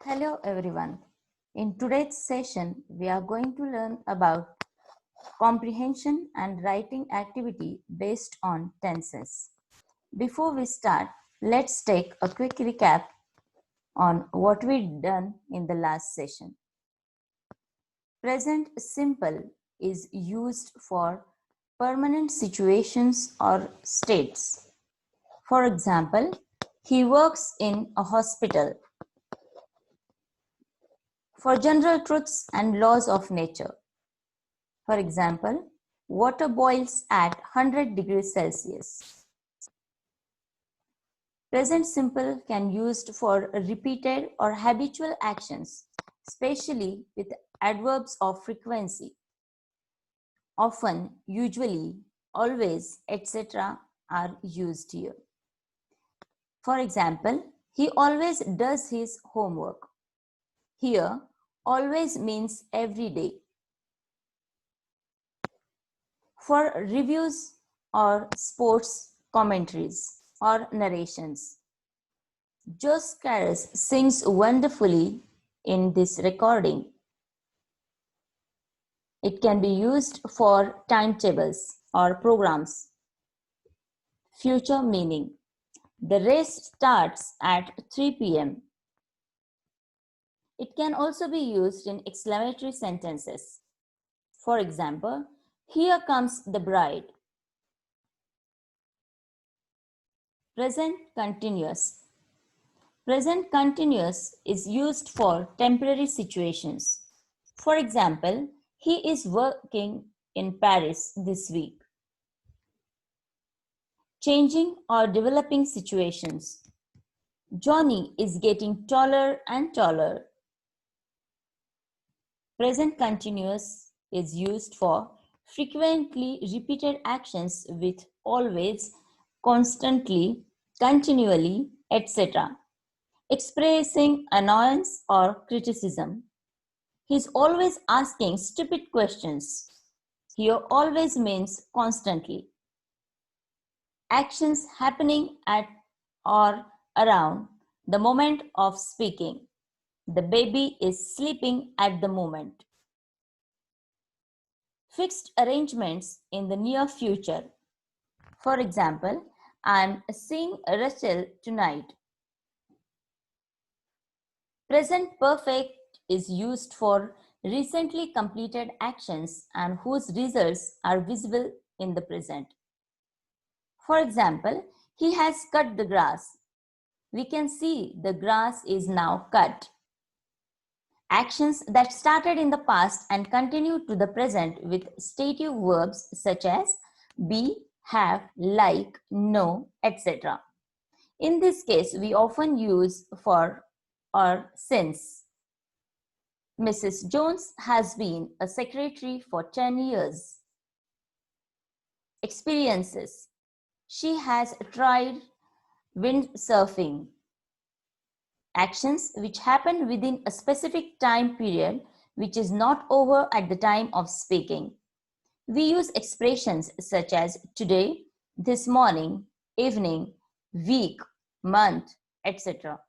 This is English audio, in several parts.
Hello everyone. In today's session, we are going to learn about comprehension and writing activity based on tenses. Before we start, let's take a quick recap on what we done in the last session. Present simple is used for permanent situations or states. For example, he works in a hospital. For general truths and laws of nature. For example, water boils at 100 degrees Celsius. Present simple can be used for repeated or habitual actions, especially with adverbs of frequency. Often, usually, always, etc. are used here. For example, he always does his homework. Here, always means every day. For reviews or sports commentaries or narrations, Jos Karas sings wonderfully in this recording. It can be used for timetables or programs. Future meaning. The race starts at 3 p.m. It can also be used in exclamatory sentences. For example, here comes the bride. Present continuous. Present continuous is used for temporary situations. For example, he is working in Paris this week. Changing or developing situations. Johnny is getting taller and taller. Present continuous is used for frequently repeated actions with always, constantly, continually, etc. Expressing annoyance or criticism. He's always asking stupid questions. Here always means constantly. Actions happening at or around the moment of speaking. The baby is sleeping at the moment. Fixed arrangements in the near future. For example, I'm seeing Rachel tonight. Present perfect is used for recently completed actions and whose results are visible in the present. For example, he has cut the grass. We can see the grass is now cut. Actions that started in the past and continue to the present with stative verbs such as be, have, like, know, etc. In this case, we often use for or since. Mrs. Jones has been a secretary for 10 years. Experiences. She has tried windsurfing. Actions which happen within a specific time period which is not over at the time of speaking. We use expressions such as today, this morning, evening, week, month, etc.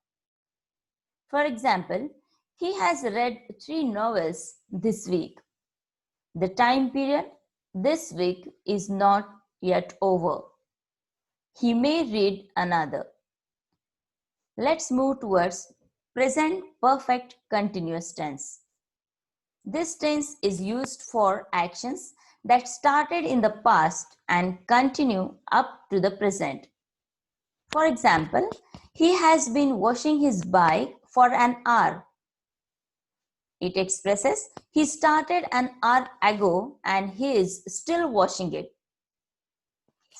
For example, he has read 3 novels this week. The time period this week is not yet over. He may read another. Let's move towards present perfect continuous tense. This tense is used for actions that started in the past and continue up to the present. For example, he has been washing his bike for an hour. It expresses he started an hour ago and he is still washing it.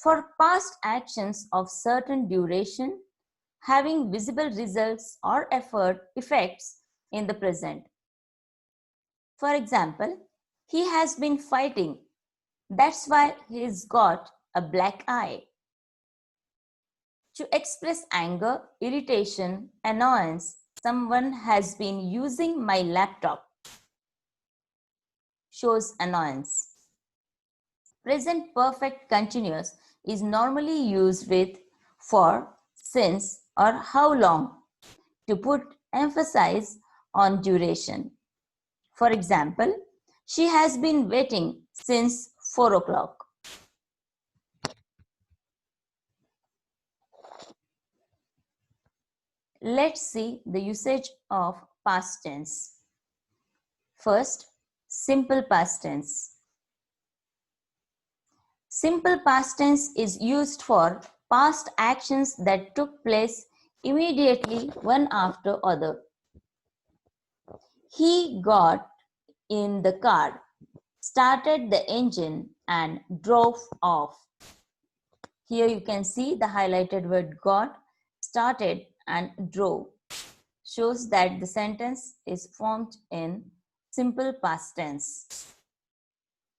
For past actions of certain duration, having visible results or effects in the present. For example, he has been fighting. That's why he's got a black eye. To express anger, irritation, annoyance, someone has been using my laptop. Shows annoyance. Present perfect continuous is normally used with for, since, or how long to put emphasis on duration. For example, she has been waiting since 4 o'clock. Let's see the usage of past tense. First, simple past tense. Simple past tense is used for past actions that took place immediately one after other. He got in the car, started the engine and drove off. Here you can see the highlighted word got, started and drove. Shows that the sentence is formed in simple past tense.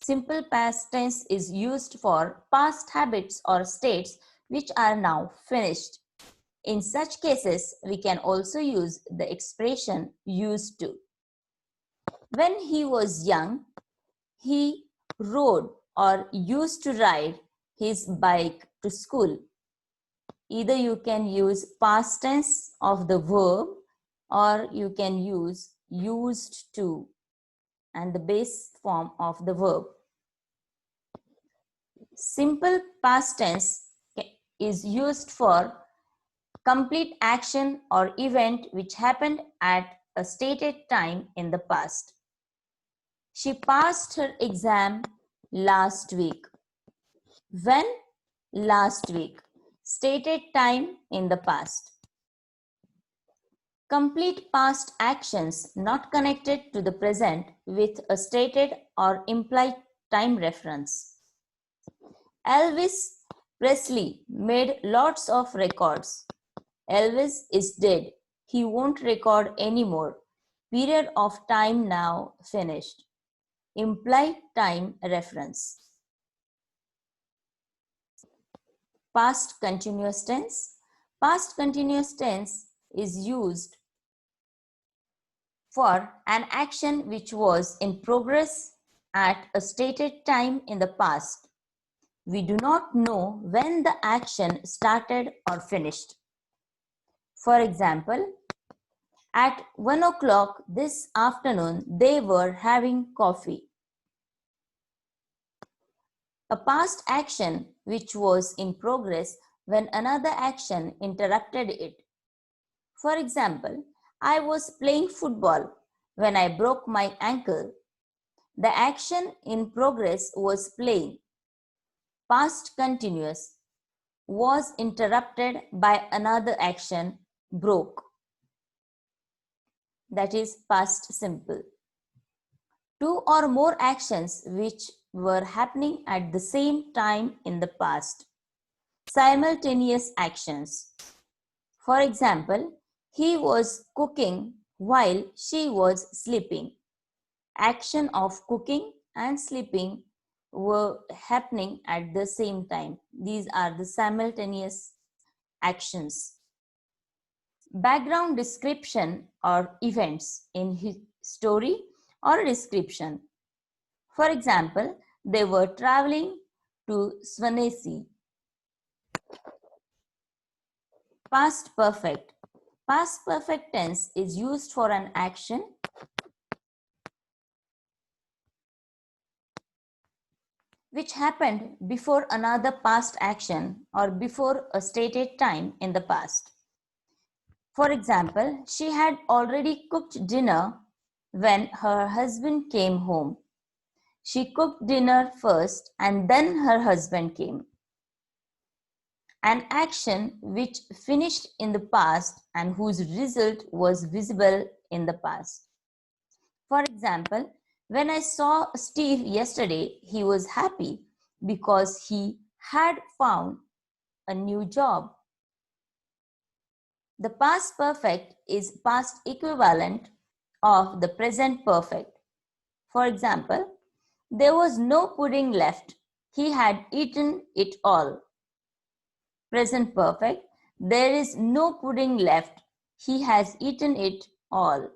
Simple past tense is used for past habits or states which are now finished. In such cases, we can also use the expression used to. When he was young, he rode or used to ride his bike to school. Either you can use past tense of the verb or you can use used to and the base form of the verb. Simple past tense is used for complete action or event which happened at a stated time in the past. She passed her exam last week. When? Last week. Stated time in the past. Complete past actions not connected to the present with a stated or implied time reference. Elvis Presley made lots of records. Elvis is dead. He won't record anymore. Period of time now finished. Implied time reference. Past continuous tense. Past continuous tense is used for an action which was in progress at a stated time in the past. We do not know when the action started or finished. For example, at 1 o'clock this afternoon, they were having coffee. A past action which was in progress when another action interrupted it. For example, I was playing football when I broke my ankle. The action in progress was playing. Past continuous was interrupted by another action, broke. That is past simple. Two or more actions which were happening at the same time in the past. Simultaneous actions. For example, he was cooking while she was sleeping. Action of cooking and sleeping were happening at the same time. These are the simultaneous actions. Background description or events in his story or description. For example, they were traveling to Swansea. Past perfect. Past perfect tense is used for an action which happened before another past action or before a stated time in the past. For example, she had already cooked dinner when her husband came home. She cooked dinner first and then her husband came. An action which finished in the past and whose result was visible in the past. For example, when I saw Steve yesterday, he was happy because he had found a new job. The past perfect is past equivalent of the present perfect. For example, there was no pudding left. He had eaten it all. Present perfect, there is no pudding left. He has eaten it all.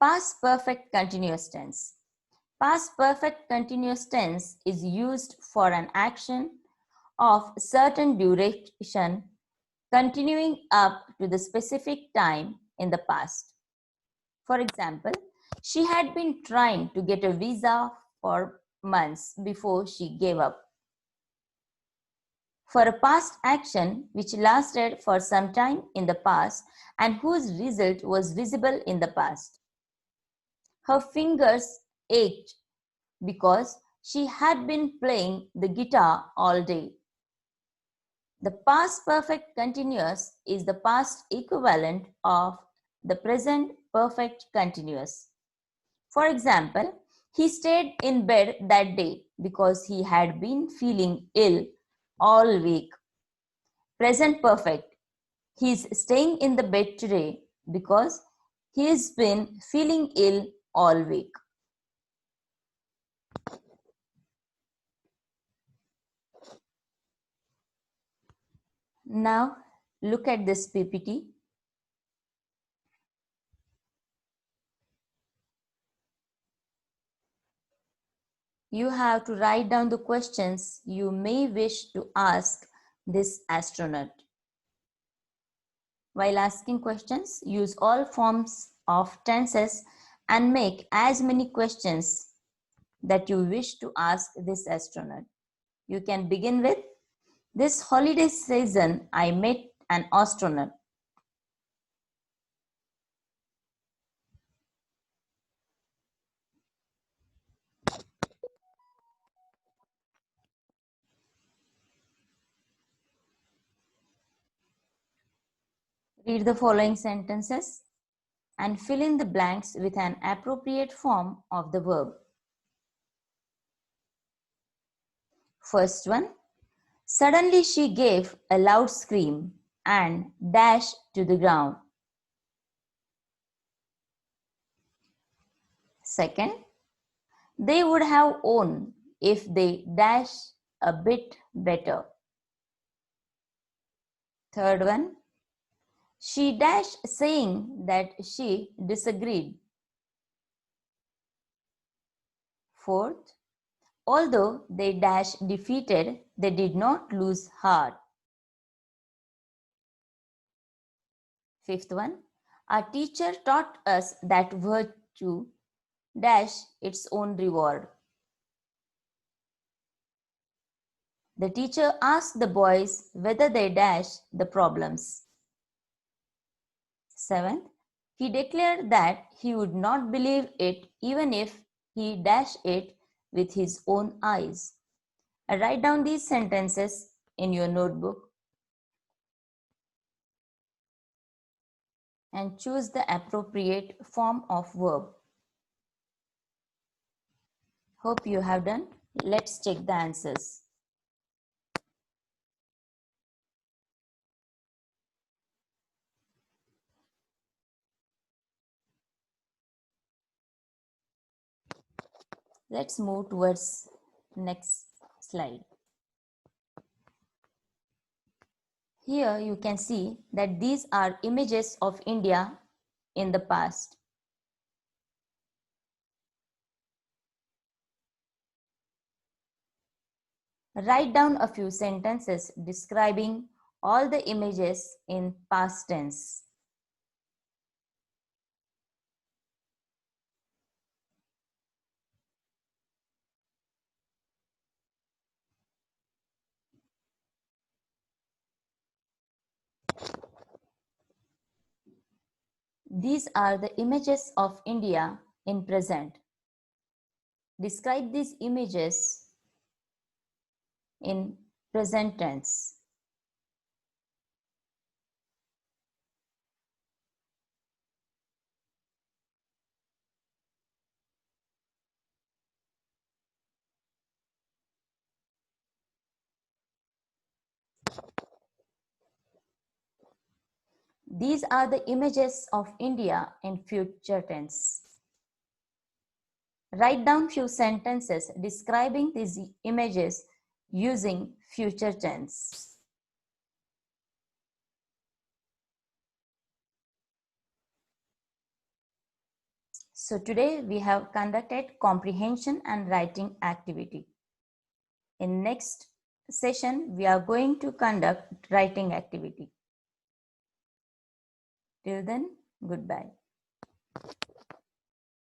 Past perfect continuous tense. Past perfect continuous tense is used for an action of certain duration continuing up to the specific time in the past. For example, she had been trying to get a visa for months before she gave up. For a past action which lasted for some time in the past and whose result was visible in the past. Her fingers ached because she had been playing the guitar all day. The past perfect continuous is the past equivalent of the present perfect continuous. For example, he stayed in bed that day because he had been feeling ill all week. Present perfect. He is staying in the bed today because he has been feeling ill all week. Now look at this PPT. You have to write down the questions you may wish to ask this astronaut. While asking questions, use all forms of tenses and make as many questions that you wish to ask this astronaut. You can begin with, this holiday season I met an astronaut. Read the following sentences and fill in the blanks with an appropriate form of the verb. First one, suddenly she gave a loud scream and dashed to the ground. Second, they would have won if they dashed a bit better. Third one, she dashed saying that she disagreed. Fourth, although they dashed defeated, they did not lose heart. Fifth one, our teacher taught us that virtue dash its own reward. The teacher asked the boys whether they dash the problems. Seventh, he declared that he would not believe it even if he dashed it with his own eyes. Write down these sentences in your notebook and choose the appropriate form of verb. Hope you have done. Let's check the answers. Let's move towards next slide. Here you can see that these are images of India in the past. Write down a few sentences describing all the images in past tense. These are the images of India in present. Describe these images in present tense. These are the images of India in future tense. Write down few sentences describing these images using future tense. So today we have conducted comprehension and writing activity. In next session, we are going to conduct writing activity. Till then, Goodbye.